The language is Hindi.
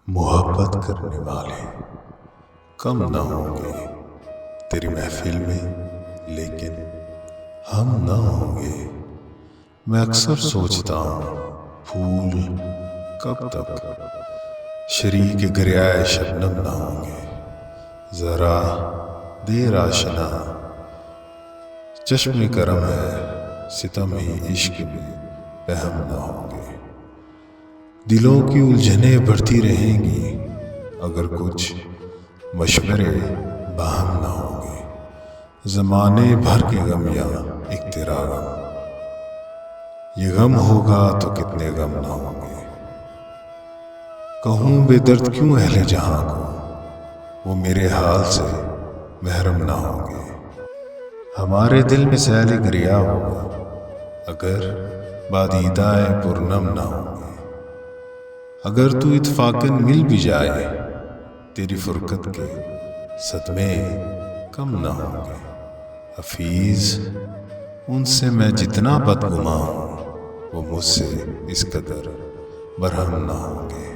मोहब्बत करने वाले कम न होंगे तेरी महफिल में, लेकिन हम न होंगे। मैं अक्सर सोचता हूँ फूल कब तक शरीक गरियाए शबनम न होंगे। जरा देर आशना चश्मे करम है, सितम ही इश्क में बहम न होंगे। दिलों की उलझनें बढ़ती रहेंगी अगर कुछ मशवरे बाहम ना होंगे। ज़माने भर के गम या एक तेरा गम, ये गम होगा तो कितने गम ना होंगे। कहूँ बेदर्द क्यों अहले जहां को, वो मेरे हाल से महरम ना होंगे। हमारे दिल में सैल गरिया होगा अगर बादीदाए पुरनम ना होंगे। अगर तू इत्फाकन मिल भी जाए, तेरी फुरकत के सदमे कम न होंगे। हफीज, उनसे मैं जितना बदगुमा हूँ, वो मुझसे इस कदर बरहम न होंगे।